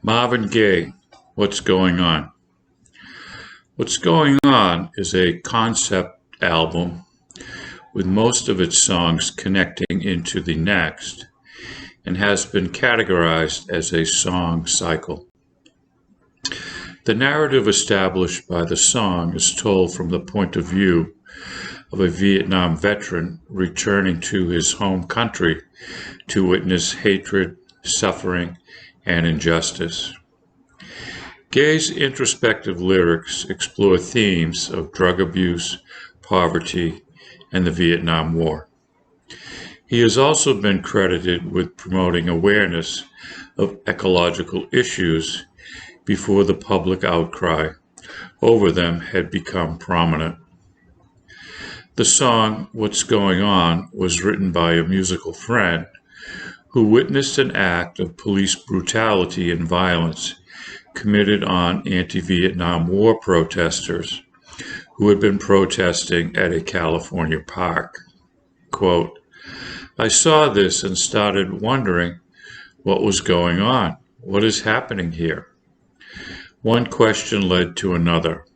Marvin Gaye, What's Going On? What's Going On is a concept album with most of its songs connecting into the next and has been categorized as a song cycle. The narrative established by the song is told from the point of view of a Vietnam veteran returning to his home country to witness hatred, suffering, and injustice. Gaye's introspective lyrics explore themes of drug abuse, poverty, and the Vietnam War. He has also been credited with promoting awareness of ecological issues before the public outcry over them had become prominent. The song What's Going On was written by a musical friend who witnessed an act of police brutality and violence committed on anti-Vietnam War protesters who had been protesting at a California park. Quote, I saw this and started wondering what was going on. What is happening here? One question led to another.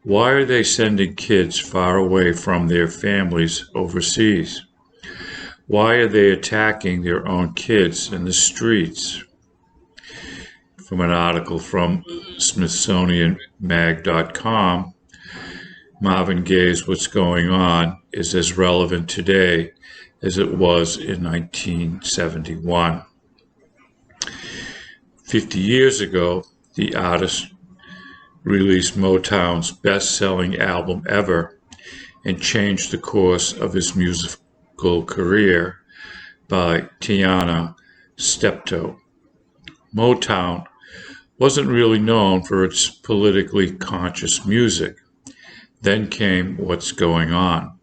Why are they sending kids far away from their families overseas? Why are they attacking their own kids in the streets? From an article from SmithsonianMag.com, Marvin Gaye's What's Going On is as relevant today as it was in 1971. 50 years ago, the artist released Motown's best-selling album ever and changed the course of his musical career by Tiana Steptoe. Motown wasn't really known for its politically conscious music. Then came What's Going On.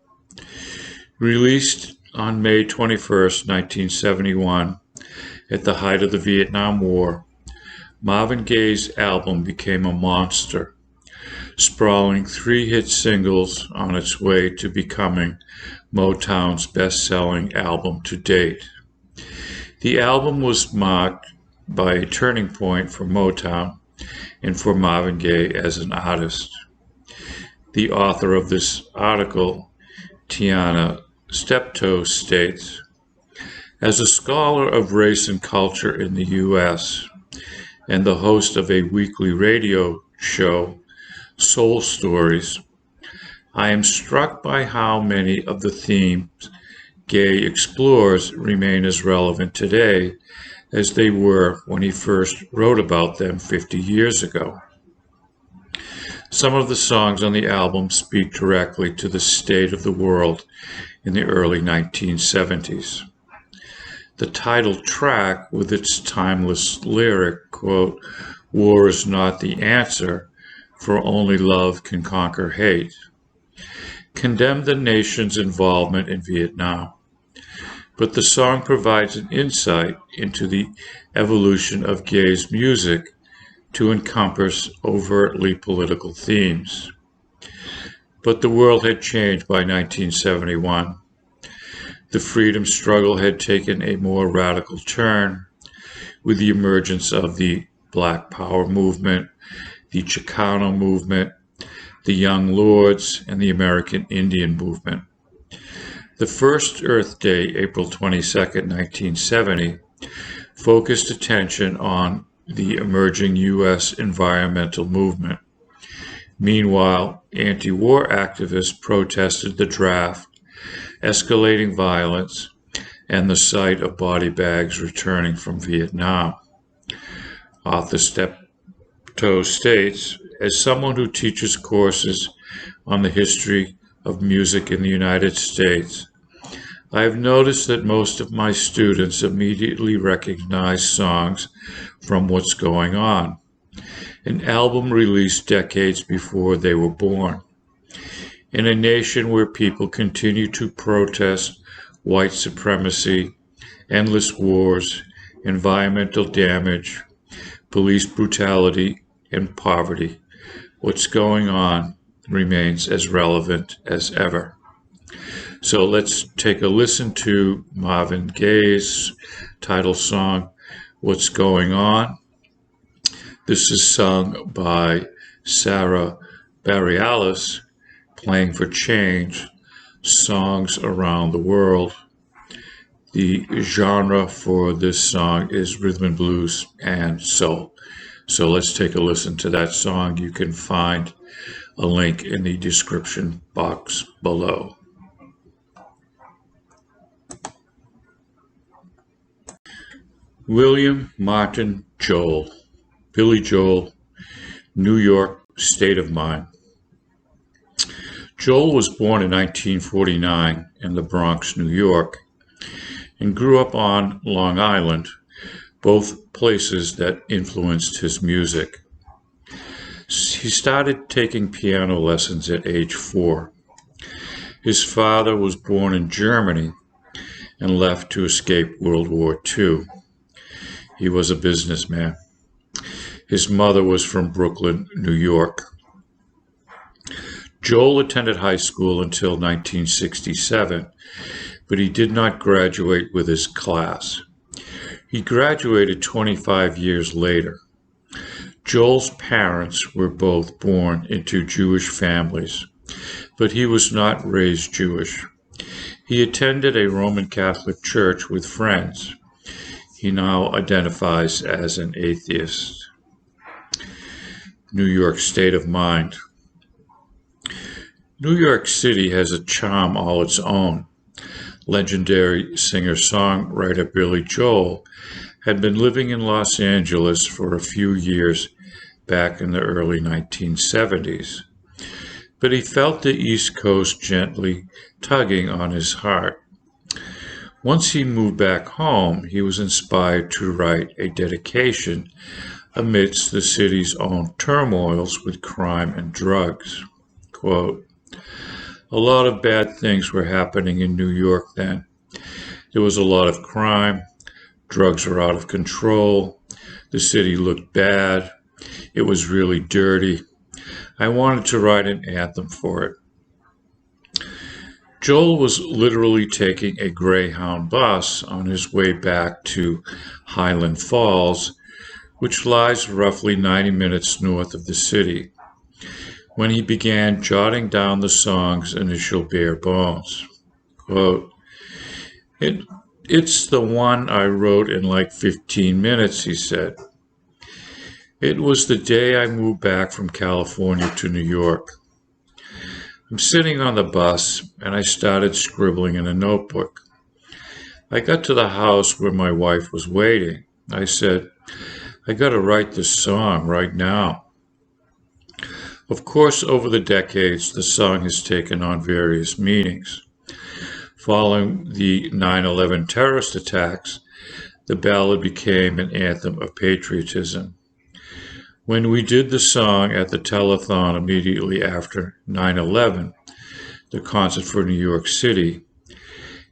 Released on May 21st, 1971, at the height of the Vietnam War, Marvin Gaye's album became a monster, sprawling 3 hit singles on its way to becoming Motown's best-selling album to date. The album was marked by a turning point for Motown and for Marvin Gaye as an artist. The author of this article, Tiana Steptoe, states, as a scholar of race and culture in the U.S., and the host of a weekly radio show, Soul Stories, I am struck by how many of the themes Gaye explores remain as relevant today as they were when he first wrote about them 50 years ago. Some of the songs on the album speak directly to the state of the world in the early 1970s. The title track, with its timeless lyric, quote, war is not the answer, for only love can conquer hate, condemned the nation's involvement in Vietnam. But the song provides an insight into the evolution of Gaye's music to encompass overtly political themes. But the world had changed by 1971. The freedom struggle had taken a more radical turn with the emergence of the Black Power movement, the Chicano movement, the Young Lords, and the American Indian movement. The first Earth Day, April 22, 1970, focused attention on the emerging U.S. environmental movement. Meanwhile, anti-war activists protested the draft, escalating violence, and the sight of body bags returning from Vietnam. Author Steptoe states, as someone who teaches courses on the history of music in the United States, I have noticed that most of my students immediately recognize songs from What's Going On, an album released decades before they were born. In a nation where people continue to protest white supremacy, endless wars, environmental damage, police brutality, and poverty, What's Going On remains as relevant as ever. So let's take a listen to Marvin Gaye's title song, What's Going On, This is sung by Sara Bareilles, Playing for Change, Songs Around the World. The genre for this song is rhythm and blues and soul. So let's take a listen to that song. You can find a link in the description box below. William Martin Joel, Billy Joel, New York State of Mind. Joel was born in 1949 in the Bronx, New York, and grew up on Long Island, both places that influenced his music. He started taking piano lessons at age 4. His father was born in Germany and left to escape World War II. He was a businessman. His mother was from Brooklyn, New York. Joel attended high school until 1967, but he did not graduate with his class. He graduated 25 years later. Joel's parents were both born into Jewish families, but he was not raised Jewish. He attended a Roman Catholic church with friends. He now identifies as an atheist. New York State of Mind. New York City has a charm all its own. Legendary singer-songwriter Billy Joel had been living in Los Angeles for a few years back in the early 1970s, but he felt the East Coast gently tugging on his heart. Once he moved back home, he was inspired to write a dedication amidst the city's own turmoils with crime and drugs. Quote, "A lot of bad things were happening in New York then. There was a lot of crime, drugs were out of control, the city looked bad, it was really dirty. I wanted to write an anthem for it." Joel was literally taking a Greyhound bus on his way back to Highland Falls, which lies roughly 90 minutes north of the city, when he began jotting down the song's initial bare bones. Quote, It's the one I wrote in like 15 minutes, he said. It was the day I moved back from California to New York. I'm sitting on the bus, and I started scribbling in a notebook. I got to the house where my wife was waiting. I said, I got to write this song right now. Of course, over the decades, the song has taken on various meanings. Following the 9/11 terrorist attacks, the ballad became an anthem of patriotism. When we did the song at the telethon immediately after 9/11, the concert for New York City,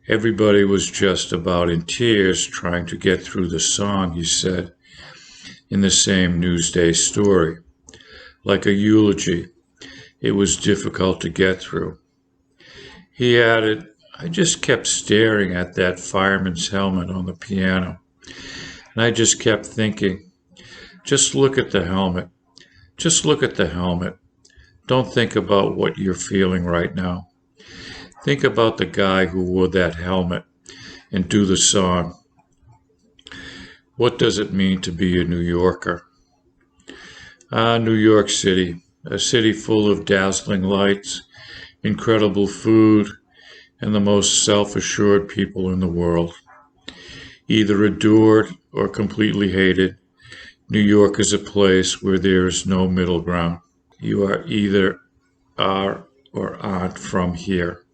everybody was just about in tears trying to get through the song, he said, in the same Newsday story. Like a eulogy, it was difficult to get through. He added, I just kept staring at that fireman's helmet on the piano, and I just kept thinking, just look at the helmet. Just look at the helmet. Don't think about what you're feeling right now. Think about the guy who wore that helmet and do the song. What does it mean to be a New Yorker? New York City, a city full of dazzling lights, incredible food, and the most self-assured people in the world. Either adored or completely hated, New York is a place where there is no middle ground. You are either are or aren't from here,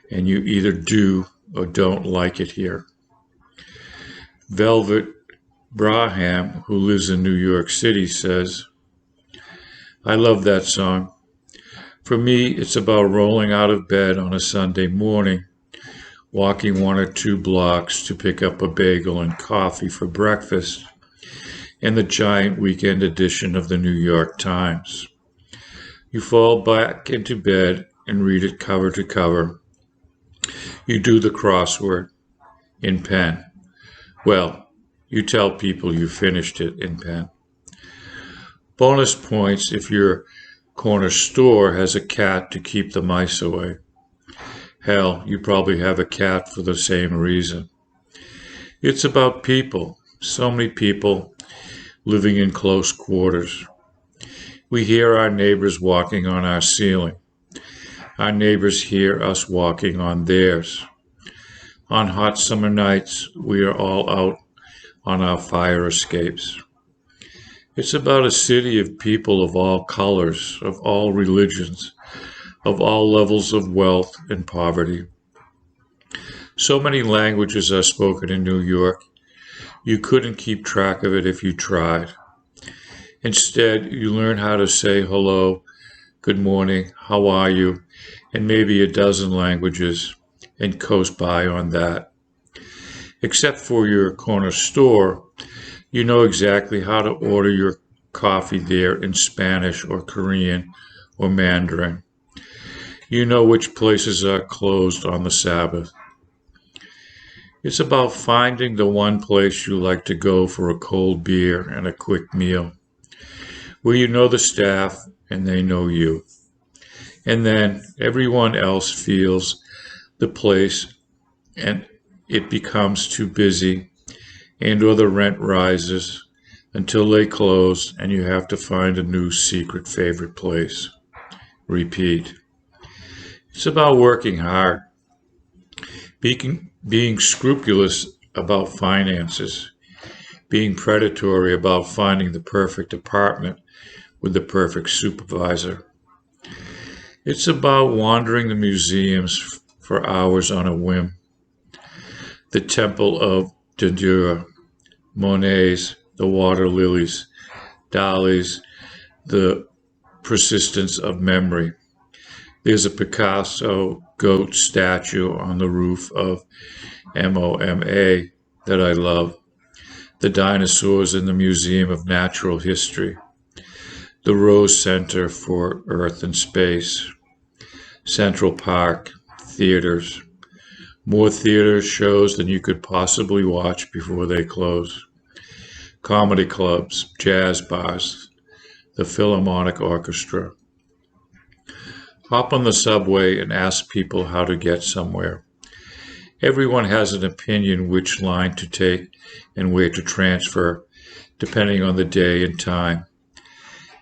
and you either do or don't like it here. Velvet Braham, who lives in New York City, says, I love that song. For me, it's about rolling out of bed on a Sunday morning, walking 1 or 2 blocks to pick up a bagel and coffee for breakfast, and the giant weekend edition of the New York Times. You fall back into bed and read it cover to cover. You do the crossword in pen. Well, you tell people you finished it in pen. Bonus points if your corner store has a cat to keep the mice away. Hell, you probably have a cat for the same reason. It's about people. So many people living in close quarters. We hear our neighbors walking on our ceiling. Our neighbors hear us walking on theirs. On hot summer nights, we are all out on our fire escapes. It's about a city of people of all colors, of all religions, of all levels of wealth and poverty. So many languages are spoken in New York, you couldn't keep track of it if you tried. Instead, you learn how to say hello, good morning, how are you, in maybe a dozen languages, and coast by on that. Except for your corner store, you know exactly how to order your coffee there in Spanish or Korean or Mandarin. You know which places are closed on the Sabbath. It's about finding the one place you like to go for a cold beer and a quick meal, where you know the staff and they know you. And then everyone else feels the place and it becomes too busy and or the rent rises until they close and you have to find a new secret favorite place. Repeat. It's about working hard, being scrupulous about finances, being predatory about finding the perfect apartment with the perfect supervisor. It's about wandering the museums for hours on a whim. The Temple of Verdure, Monet's, the water lilies, Dali's, the persistence of memory. There's a Picasso goat statue on the roof of MoMA that I love. The dinosaurs in the Museum of Natural History. The Rose Center for Earth and Space. Central Park, theaters. More theater shows than you could possibly watch before they close. Comedy clubs, jazz bars, the Philharmonic Orchestra. Hop on the subway and ask people how to get somewhere. Everyone has an opinion which line to take and where to transfer, depending on the day and time.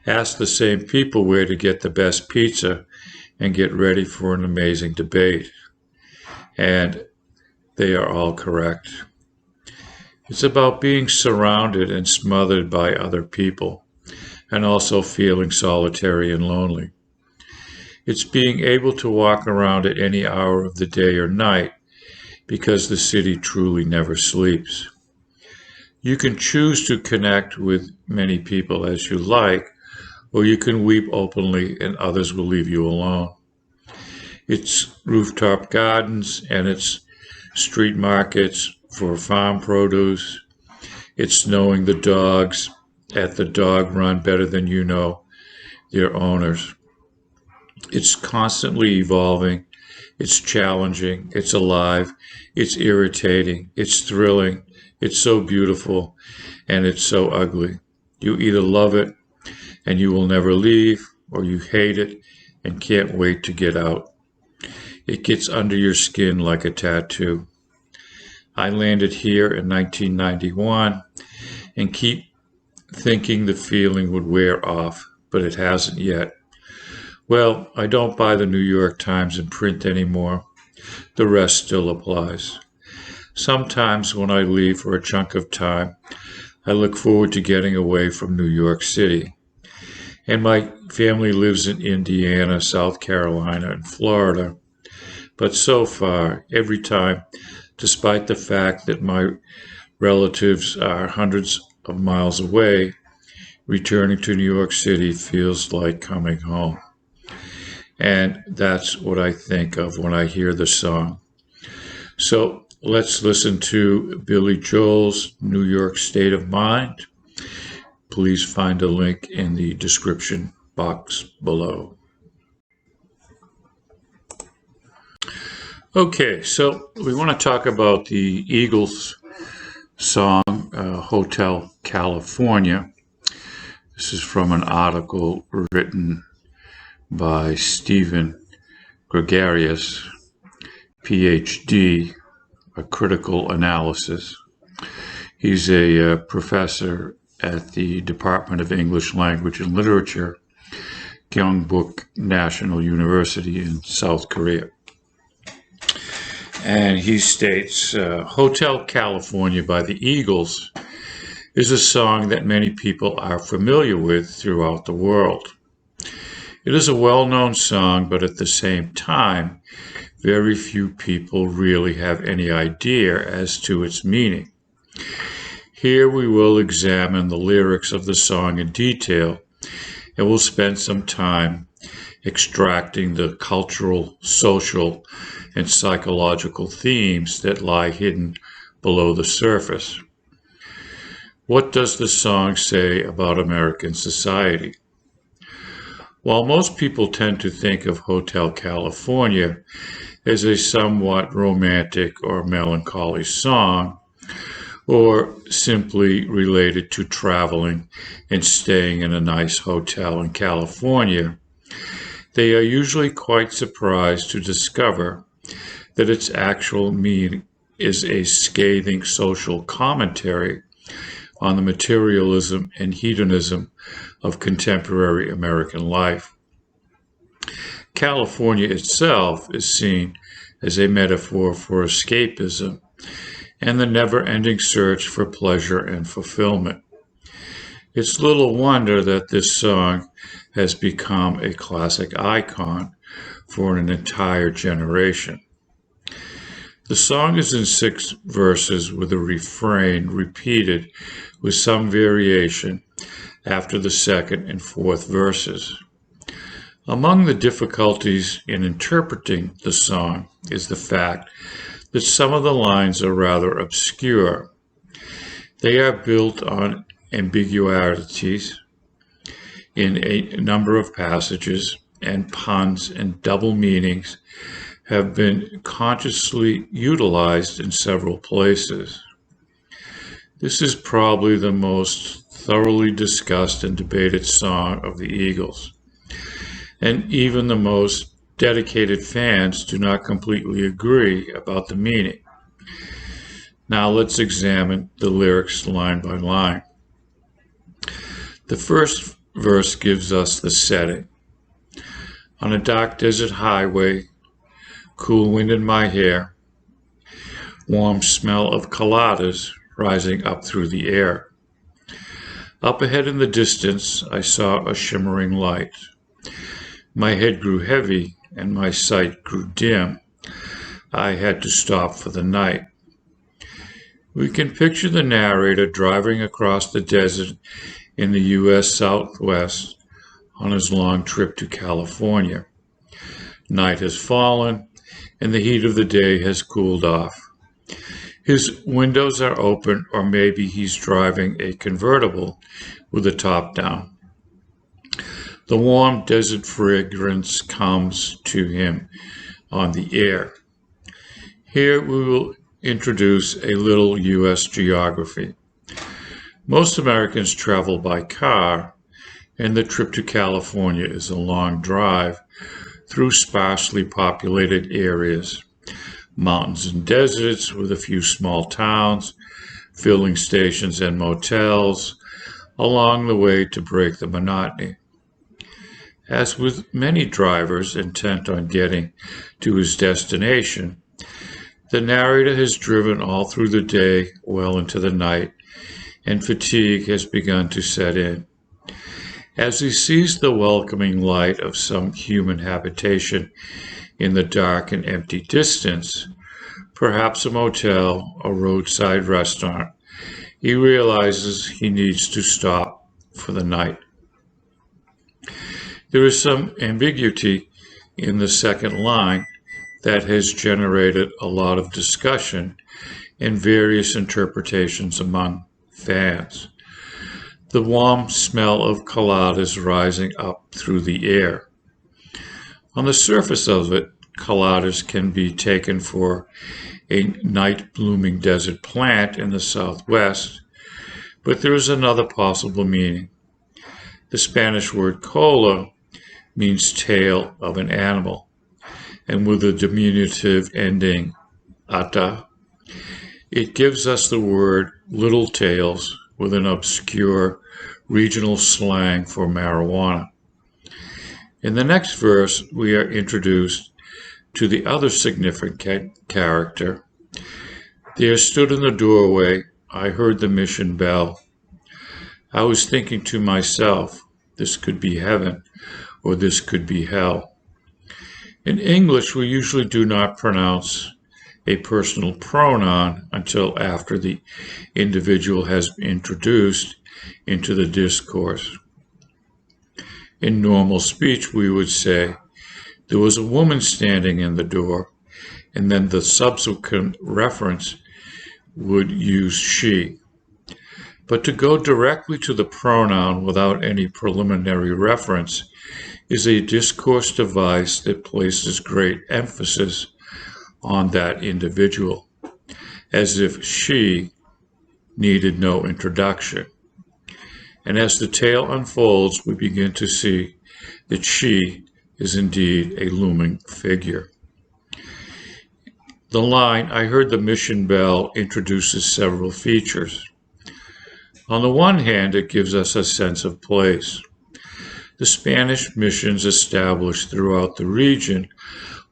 Ask the same people where to get the best pizza and get ready for an amazing debate. And they are all correct. It's about being surrounded and smothered by other people, and also feeling solitary and lonely. It's being able to walk around at any hour of the day or night, because the city truly never sleeps. You can choose to connect with many people as you like, or you can weep openly and others will leave you alone. It's rooftop gardens and it's street markets for farm produce. It's knowing the dogs at the dog run better than you know their owners. It's constantly evolving. It's challenging. It's alive. It's irritating. It's thrilling. It's so beautiful. And it's so ugly. You either love it and you will never leave, or you hate it and can't wait to get out. It gets under your skin like a tattoo. I landed here in 1991 and keep thinking the feeling would wear off, but it hasn't yet. Well, I don't buy the New York Times in print anymore. The rest still applies. Sometimes when I leave for a chunk of time, I look forward to getting away from New York City. And my family lives in Indiana, South Carolina, and Florida. But so far, every time, despite the fact that my relatives are hundreds of miles away, returning to New York City feels like coming home. And that's what I think of when I hear the song. So let's listen to Billy Joel's New York State of Mind. Please find a link in the description box below. Okay, so we want to talk about the Eagles song, Hotel California. This is from an article written by Stephen Gregarious, PhD, a critical analysis. He's a professor at the Department of English Language and Literature, Gyeongbuk National University in South Korea. And he states, Hotel California by the Eagles is a song that many people are familiar with throughout the world. It is a well-known song, but at the same time, very few people really have any idea as to its meaning. Here we will examine the lyrics of the song in detail, and we'll spend some time extracting the cultural, social, and psychological themes that lie hidden below the surface. What does the song say about American society? While most people tend to think of Hotel California as a somewhat romantic or melancholy song, or simply related to traveling and staying in a nice hotel in California, they are usually quite surprised to discover that its actual meaning is a scathing social commentary on the materialism and hedonism of contemporary American life. California itself is seen as a metaphor for escapism and the never-ending search for pleasure and fulfillment. It's little wonder that this song has become a classic icon for an entire generation. The song is in 6 verses with a refrain repeated with some variation after the 2nd and 4th verses. Among the difficulties in interpreting the song is the fact that some of the lines are rather obscure. They are built on ambiguities in a number of passages, and puns and double meanings have been consciously utilized in several places. This is probably the most thoroughly discussed and debated song of the Eagles, and even the most dedicated fans do not completely agree about the meaning. Now let's examine the lyrics line by line. The first verse gives us the setting. On a dark desert highway, cool wind in my hair, warm smell of coladas rising up through the air. Up ahead in the distance, I saw a shimmering light. My head grew heavy and my sight grew dim. I had to stop for the night. We can picture the narrator driving across the desert in the U.S. Southwest on his long trip to California. Night has fallen and the heat of the day has cooled off. His windows are open, or maybe he's driving a convertible with the top down. The warm desert fragrance comes to him on the air. Here we will introduce a little U.S. geography. Most Americans travel by car, and the trip to California is a long drive through sparsely populated areas, mountains and deserts with a few small towns, filling stations and motels along the way to break the monotony. As with many drivers intent on getting to his destination, the narrator has driven all through the day, well into the night, and fatigue has begun to set in. As he sees the welcoming light of some human habitation in the dark and empty distance, perhaps a motel, a roadside restaurant, he realizes he needs to stop for the night. There is some ambiguity in the second line that has generated a lot of discussion and various interpretations among fans. The warm smell of coladas rising up through the air. On the surface of it, coladas can be taken for a night-blooming desert plant in the Southwest, but there is another possible meaning. The Spanish word cola means tail of an animal, and with the diminutive ending ata, it gives us the word little tails with an obscure regional slang for marijuana. In the next verse, we are introduced to the other significant character. There stood in the doorway, I heard the mission bell. I was thinking to myself, this could be heaven, or this could be hell. In English, we usually do not pronounce a personal pronoun until after the individual has been introduced into the discourse. In normal speech, we would say, there was a woman standing in the door, and then the subsequent reference would use she. But to go directly to the pronoun without any preliminary reference is a discourse device that places great emphasis on that individual, as if she needed no introduction. And as the tale unfolds, we begin to see that she is indeed a looming figure. The line, I heard the mission bell, introduces several features. On the one hand, it gives us a sense of place. The Spanish missions established throughout the region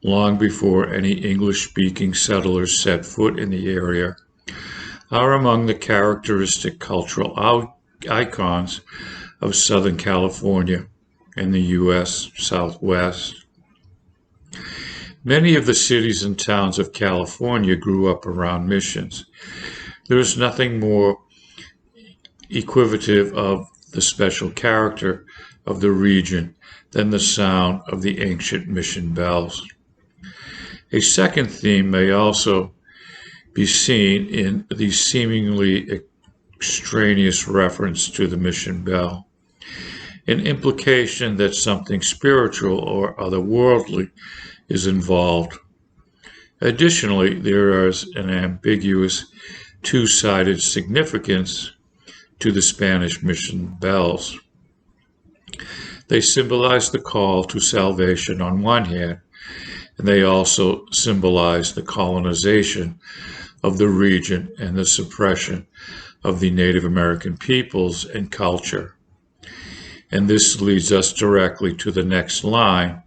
long before any English-speaking settlers set foot in the area are among the characteristic cultural icons of Southern California and the U.S. Southwest. Many of the cities and towns of California grew up around missions. There is nothing more equivocative of the special character of the region than the sound of the ancient mission bells. A second theme may also be seen in the seemingly extraneous reference to the mission bell, an implication that something spiritual or otherworldly is involved. Additionally, there is an ambiguous two-sided significance to the Spanish mission bells. They symbolize the call to salvation on one hand, and they also symbolize the colonization of the region and the suppression of the Native American peoples and culture. And this leads us directly to the next line,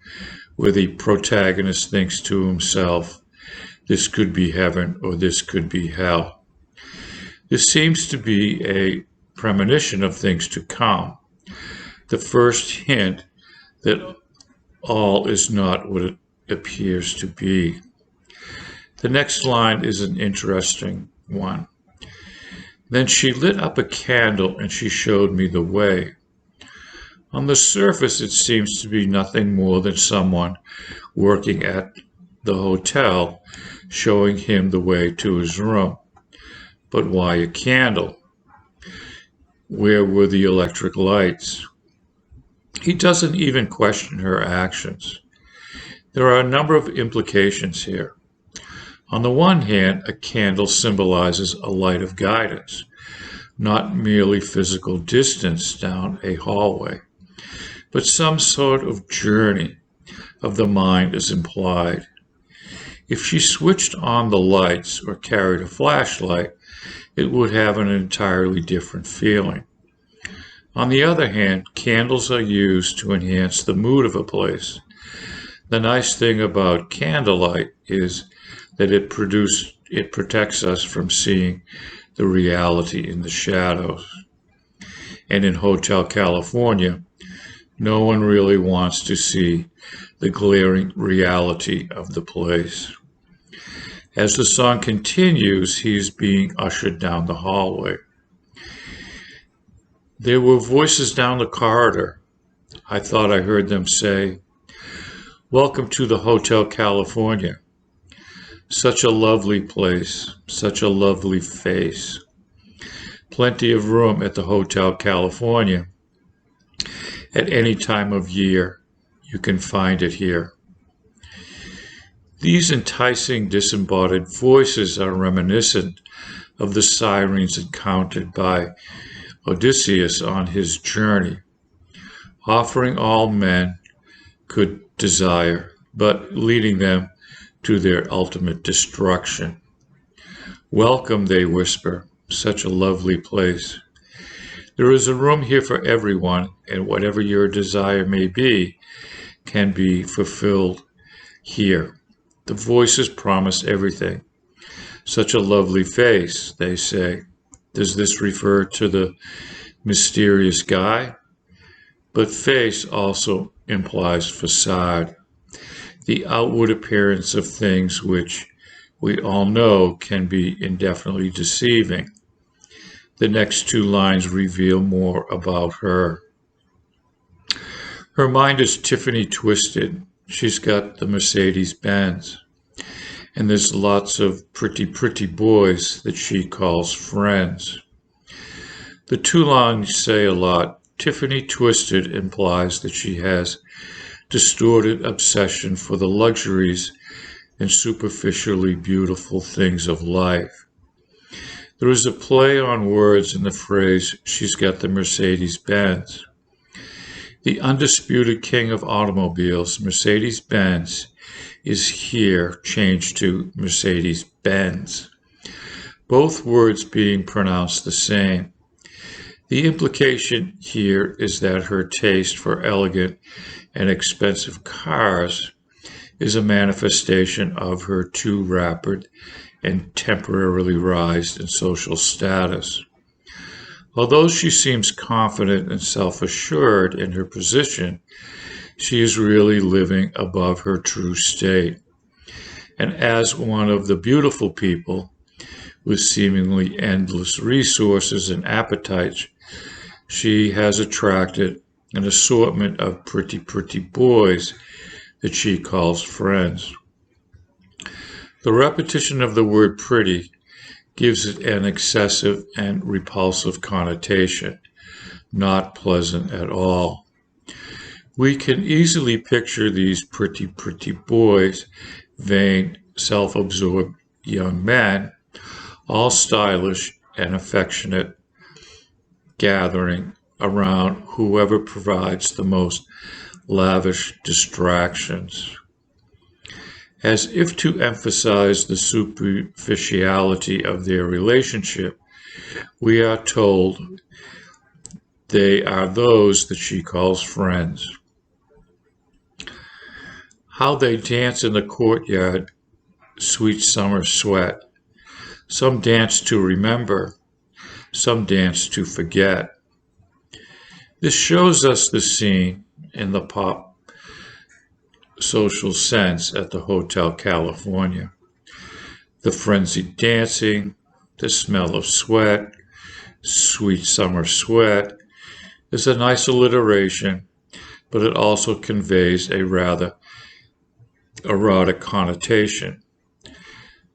where the protagonist thinks to himself, this could be heaven or this could be hell. This seems to be a premonition of things to come, the first hint that all is not what it appears to be. The next line is an interesting one. Then she lit up a candle and she showed me the way. On the surface, it seems to be nothing more than someone working at the hotel showing him the way to his room. But why a candle? Where were the electric lights? He doesn't even question her actions. There are a number of implications here. On the one hand, a candle symbolizes a light of guidance, not merely physical distance down a hallway, but some sort of journey of the mind is implied. If she switched on the lights or carried a flashlight, it would have an entirely different feeling. On the other hand, candles are used to enhance the mood of a place. The nice thing about candlelight is that it protects us from seeing the reality in the shadows. And in Hotel California, no one really wants to see the glaring reality of the place. As the song continues, he is being ushered down the hallway. There were voices down the corridor. I thought I heard them say, "Welcome to the Hotel California. Such a lovely place, such a lovely face. Plenty of room at the Hotel California. At any time of year, you can find it here." These enticing disembodied voices are reminiscent of the sirens encountered by Odysseus on his journey. offering all men could desire, but leading them to their ultimate destruction. Welcome, they whisper, such a lovely place. There is a room here for everyone, and whatever your desire may be can be fulfilled here. The voices promise everything. Such a lovely face, they say. Does this refer to the mysterious guy? But face also implies facade, the outward appearance of things which we all know can be indefinitely deceiving. The next two lines reveal more about her. Her mind is Tiffany twisted. She's got the Mercedes Benz. And there's lots of pretty, pretty boys that she calls friends. The two lines say a lot. Tiffany twisted implies that she has distorted obsession for the luxuries and superficially beautiful things of life. There is a play on words in the phrase, she's got the Mercedes Benz. The undisputed king of automobiles, Mercedes Benz, is here changed to Mercedes Benz, both words being pronounced the same. The implication here is that her taste for elegant and expensive cars is a manifestation of her too rapid and temporarily rise in social status. Although she seems confident and self-assured in her position, she is really living above her true state. And as one of the beautiful people with seemingly endless resources and appetites, she has attracted an assortment of pretty, pretty boys that she calls friends. The repetition of the word pretty gives it an excessive and repulsive connotation, not pleasant at all. We can easily picture these pretty, pretty boys, vain, self-absorbed young men, all stylish and affectionate, gathering around whoever provides the most lavish distractions. As if to emphasize the superficiality of their relationship, we are told they are those that she calls friends. How they dance in the courtyard, sweet summer sweat. Some dance to remember, some dance to forget. This shows us the scene in the pop social sense at the Hotel California. The frenzied dancing, the smell of sweat, sweet summer sweat, is a nice alliteration, but it also conveys a rather erotic connotation.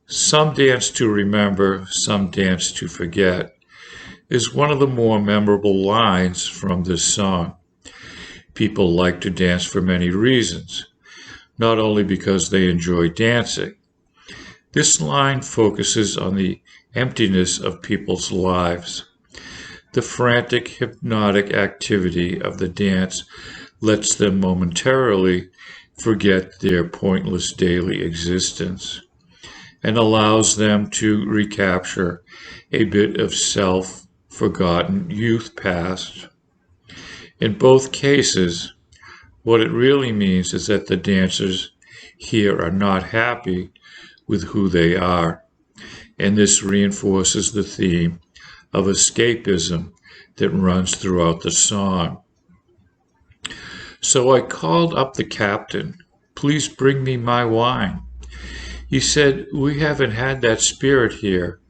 Some dance to remember, some dance to forget, is one of the more memorable lines from this song. People like to dance for many reasons, not only because they enjoy dancing. This line focuses on the emptiness of people's lives. The frantic, hypnotic activity of the dance lets them momentarily forget their pointless daily existence and allows them to recapture a bit of self-forgotten youth past. In both cases, what it really means is that the dancers here are not happy with who they are, and this reinforces the theme of escapism that runs throughout the song. So I called up the captain. Please bring me my wine. He said, we haven't had that spirit here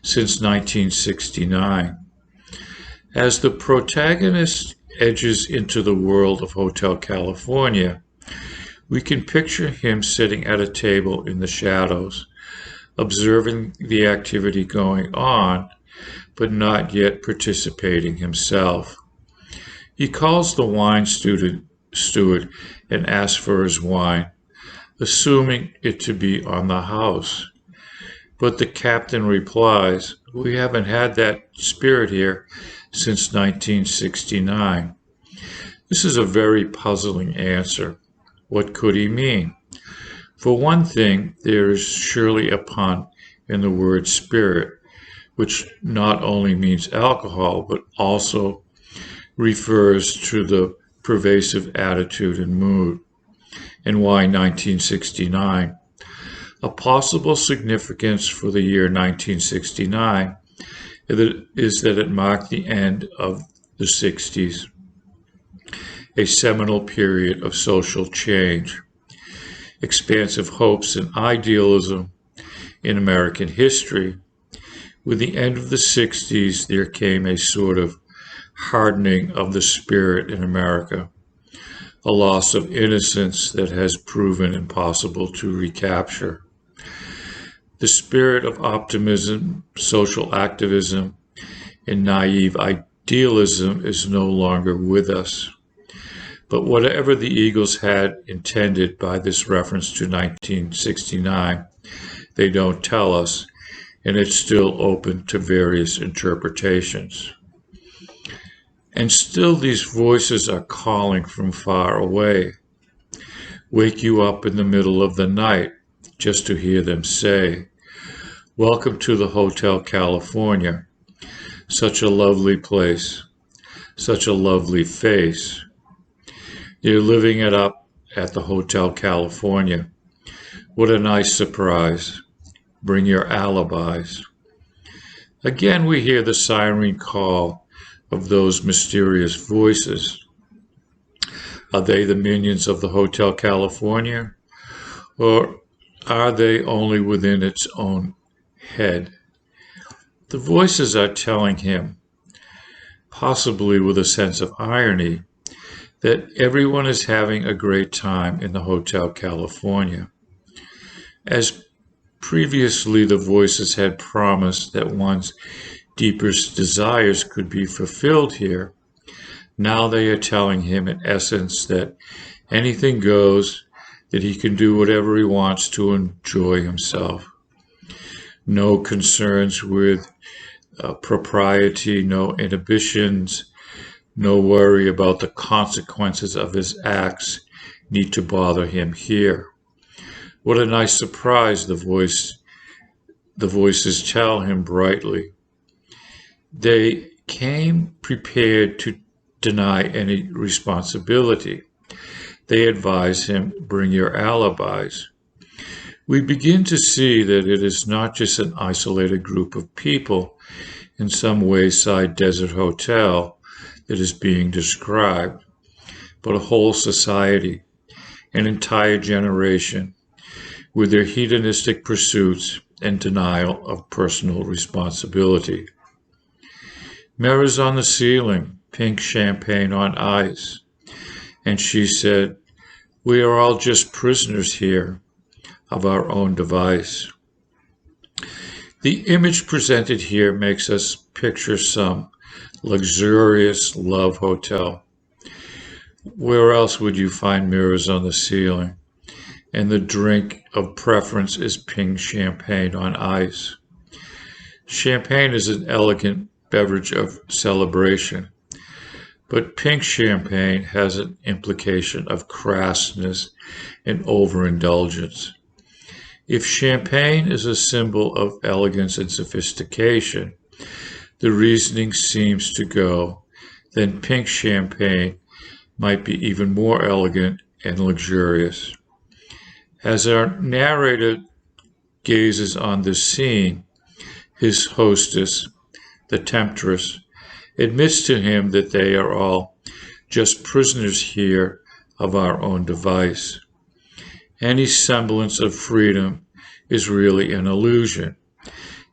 since 1969. As the protagonist edges into the world of Hotel California, we can picture him sitting at a table in the shadows, observing the activity going on, but not yet participating himself. He calls the wine steward and asks for his wine, assuming it to be on the house. But the captain replies, we haven't had that spirit here since 1969. This is a very puzzling answer. What could he mean? For one thing, there is surely a pun in the word spirit, which not only means alcohol, but also refers to the pervasive attitude and mood. And why 1969? A possible significance for the year 1969 is that it marked the end of the 60s, a seminal period of social change, expansive hopes and idealism in American history. With the end of the 60s, there came a sort of hardening of the spirit in America, a loss of innocence that has proven impossible to recapture. The spirit of optimism, social activism, and naive idealism is no longer with us. But whatever the Eagles had intended by this reference to 1969, they don't tell us, and it's still open to various interpretations. And still these voices are calling from far away. Wake you up in the middle of the night just to hear them say, "Welcome to the Hotel California. Such a lovely place. Such a lovely face. You're living it up at the Hotel California. What a nice surprise. Bring your alibis." Again, we hear the siren call of those mysterious voices. Are they the minions of the Hotel California? Or are they only within its own head? The voices are telling him, possibly with a sense of irony, that everyone is having a great time in the Hotel California. As previously the voices had promised that one's deepest desires could be fulfilled here, now they are telling him in essence that anything goes, that he can do whatever he wants to enjoy himself. No concerns with propriety, no inhibitions, no worry about the consequences of his acts need to bother him here. What a nice surprise, the voices tell him brightly. They came prepared to deny any responsibility. They advise him, bring your alibis. We begin to see that it is not just an isolated group of people in some wayside desert hotel that is being described, but a whole society, an entire generation, with their hedonistic pursuits and denial of personal responsibility. Mirrors on the ceiling, pink champagne on ice. And she said, "We are all just prisoners here of our own device." The image presented here makes us picture some luxurious love hotel. Where else would you find mirrors on the ceiling? And the drink of preference is pink champagne on ice. Champagne is an elegant beverage of celebration, but pink champagne has an implication of crassness and overindulgence. If champagne is a symbol of elegance and sophistication, the reasoning seems to go, then pink champagne might be even more elegant and luxurious. As our narrator gazes on this scene, his hostess, the temptress, admits to him that they are all just prisoners here of our own device. Any semblance of freedom is really an illusion,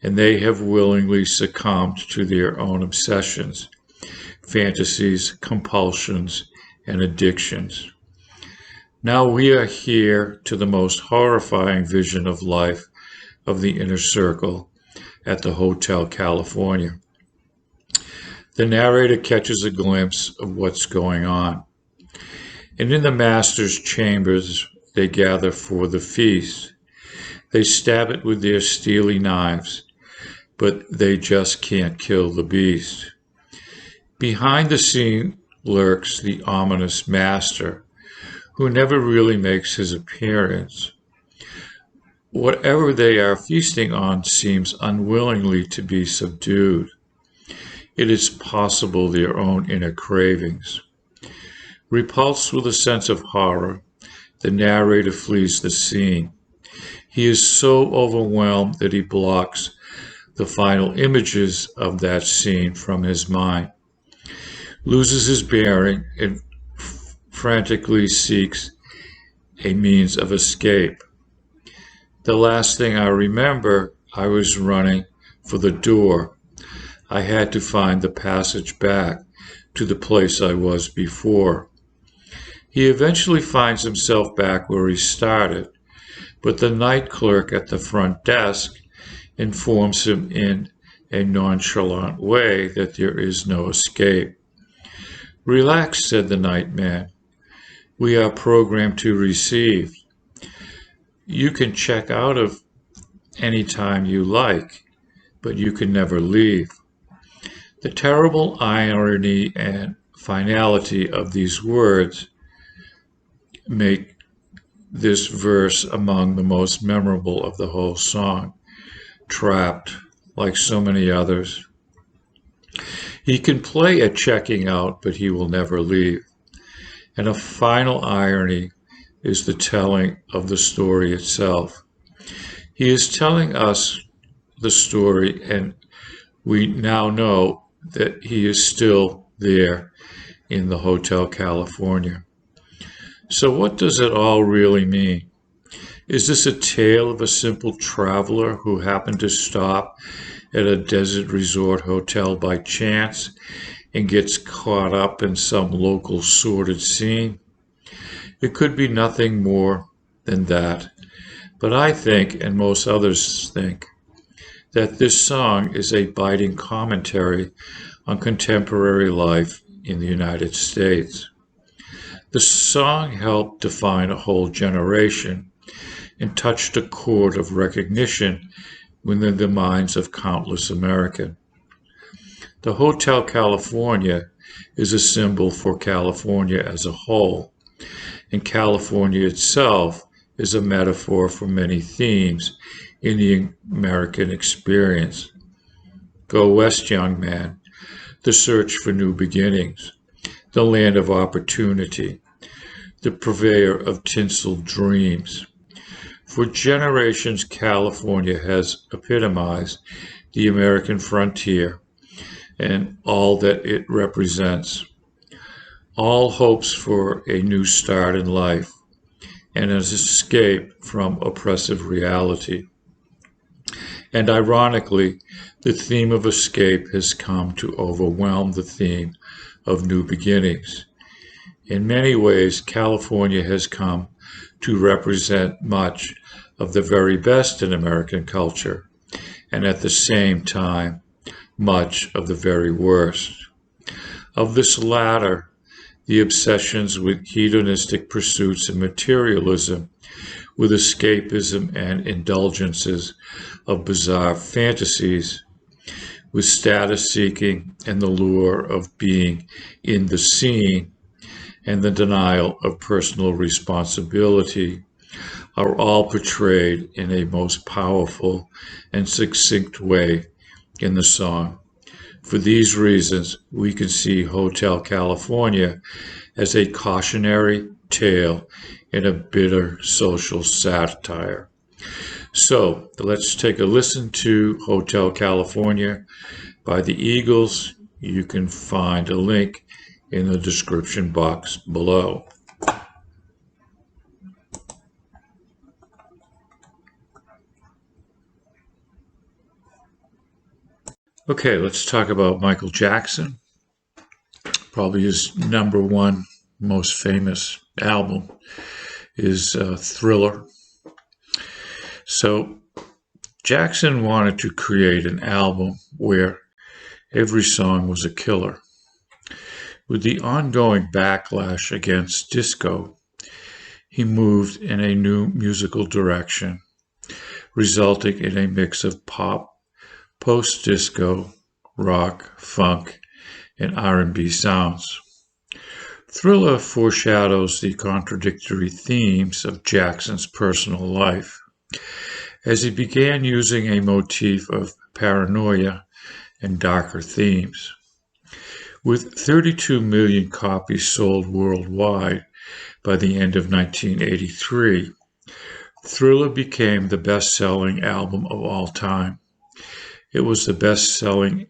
and they have willingly succumbed to their own obsessions, fantasies, compulsions, and addictions. Now we are here to the most horrifying vision of life of the inner circle at the Hotel California. The narrator catches a glimpse of what's going on. And in the master's chambers, they gather for the feast. They stab it with their steely knives, but they just can't kill the beast. Behind the scene lurks the ominous master, who never really makes his appearance. Whatever they are feasting on seems unwillingly to be subdued. It is possible their own inner cravings. Repulsed with a sense of horror, the narrator flees the scene. He is so overwhelmed that he blocks the final images of that scene from his mind, loses his bearing, and frantically seeks a means of escape. The last thing I remember, I was running for the door. I had to find the passage back to the place I was before. He eventually finds himself back where he started, but the night clerk at the front desk informs him in a nonchalant way that there is no escape. "Relax," said the night man. "We are programmed to receive. You can check out of any time you like, but you can never leave." The terrible irony and finality of these words make this verse among the most memorable of the whole song. Trapped, like so many others. He can play at checking out, but he will never leave. And a final irony is the telling of the story itself. He is telling us the story, and we now know that he is still there in the Hotel California. So what does it all really mean? Is this a tale of a simple traveler who happened to stop at a desert resort hotel by chance and gets caught up in some local sordid scene? It could be nothing more than that. But I think, and most others think, that this song is a biting commentary on contemporary life in the United States. The song helped define a whole generation and touched a chord of recognition within the minds of countless Americans. The Hotel California is a symbol for California as a whole, and California itself is a metaphor for many themes in the American experience. Go west, young man, the search for new beginnings, the land of opportunity, the purveyor of tinseled dreams. For generations, California has epitomized the American frontier and all that it represents. All hopes for a new start in life and an escape from oppressive reality. And ironically, the theme of escape has come to overwhelm the theme of new beginnings. In many ways, California has come to represent much of the very best in American culture, and at the same time, much of the very worst. Of this latter, the obsessions with hedonistic pursuits and materialism, with escapism and indulgences of bizarre fantasies, with status seeking and the lure of being in the scene, and the denial of personal responsibility, are all portrayed in a most powerful and succinct way in the song. For these reasons, we can see Hotel California as a cautionary tale and a bitter social satire. So let's take a listen to Hotel California by the Eagles. You can find a link in the description box below. Okay, let's talk about Michael Jackson. Probably his number one most famous album is Thriller. So Jackson wanted to create an album where every song was a killer. With the ongoing backlash against disco, he moved in a new musical direction, resulting in a mix of pop, post-disco, rock, funk, and R&B sounds. Thriller foreshadows the contradictory themes of Jackson's personal life, as he began using a motif of paranoia and darker themes. With 32 million copies sold worldwide by the end of 1983, Thriller became the best-selling album of all time. It was the best-selling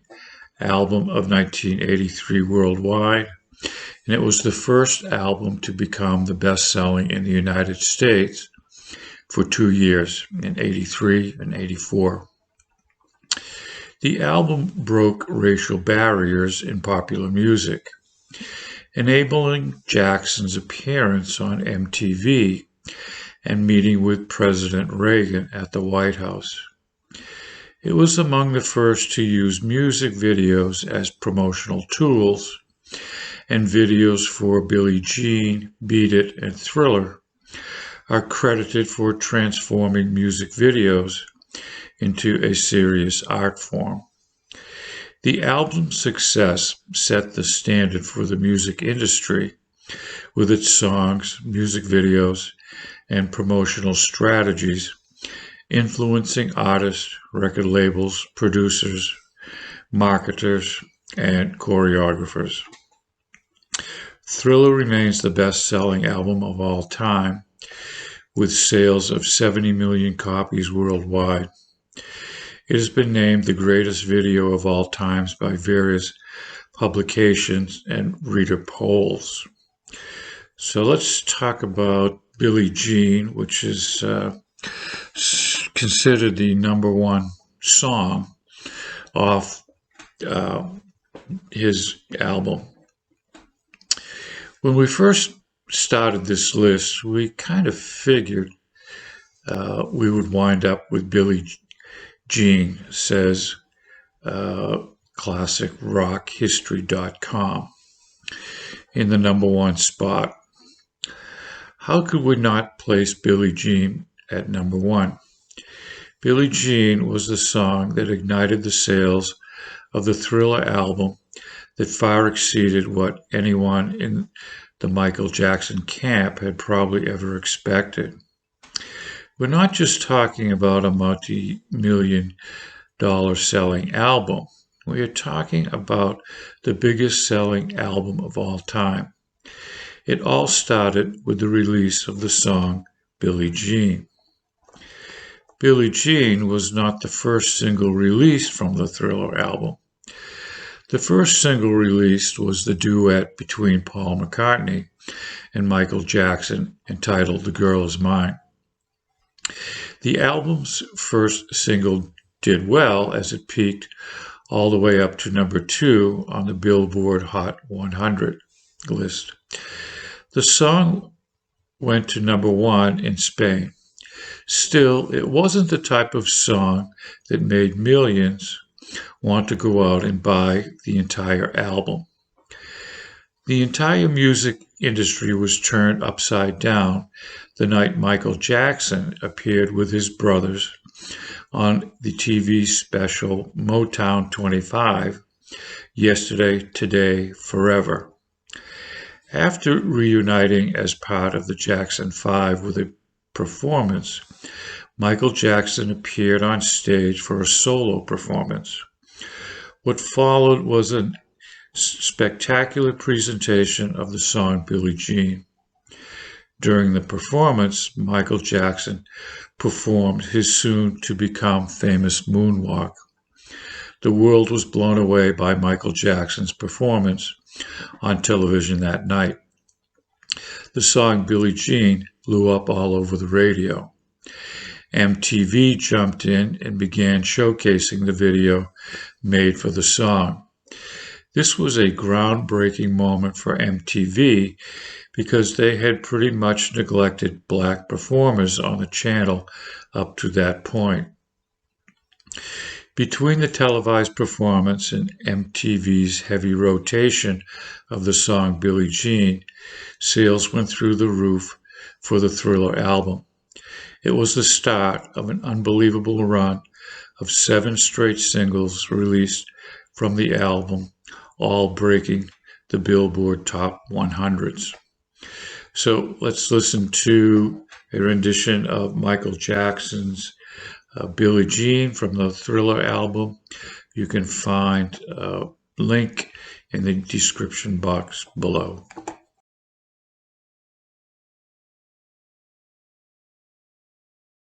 album of 1983 worldwide, and it was the first album to become the best-selling in the United States for 2 years, in 83 and 84. The album broke racial barriers in popular music, enabling Jackson's appearance on MTV and meeting with President Reagan at the White House. It was among the first to use music videos as promotional tools, and videos for Billie Jean, Beat It, and Thriller are credited for transforming music videos into a serious art form. The album's success set the standard for the music industry, with its songs, music videos, and promotional strategies influencing artists, record labels, producers, marketers, and choreographers. Thriller remains the best-selling album of all time, with sales of 70 million copies worldwide. It has been named the greatest video of all times by various publications and reader polls. So let's talk about Billie Jean, which is considered the number one song off his album. When we first started this list, we kind of figured we would wind up with Billie Jean, says classicrockhistory.com, in the number one spot. How could we not place Billie Jean at number one? Billie Jean was the song that ignited the sales of the Thriller album that far exceeded what anyone in the Michael Jackson camp had probably ever expected. We're not just talking about a multi-million dollar selling album. We are talking about the biggest selling album of all time. It all started with the release of the song Billie Jean. Billie Jean was not the first single released from the Thriller album. The first single released was the duet between Paul McCartney and Michael Jackson, entitled The Girl Is Mine. The album's first single did well, as it peaked all the way up to number 2 on the Billboard Hot 100 list. The song went to number 1 in Spain. Still, it wasn't the type of song that made millions want to go out and buy the entire album. The entire music industry was turned upside down the night Michael Jackson appeared with his brothers on the TV special Motown 25, Yesterday, Today, Forever. After reuniting as part of the Jackson 5 with a performance, Michael Jackson appeared on stage for a solo performance. What followed was a spectacular presentation of the song Billie Jean. During the performance, Michael Jackson performed his soon-to-become famous moonwalk. The world was blown away by Michael Jackson's performance on television that night. The song Billie Jean blew up all over the radio. MTV jumped in and began showcasing the video made for the song. This was a groundbreaking moment for MTV because they had pretty much neglected black performers on the channel up to that point. Between the televised performance and MTV's heavy rotation of the song Billie Jean, sales went through the roof for the Thriller album. It was the start of an unbelievable run of 7 straight singles released from the album, all breaking the Billboard Top 100s. So let's listen to a rendition of Michael Jackson's Billie Jean from the Thriller album. You can find a link in the description box below.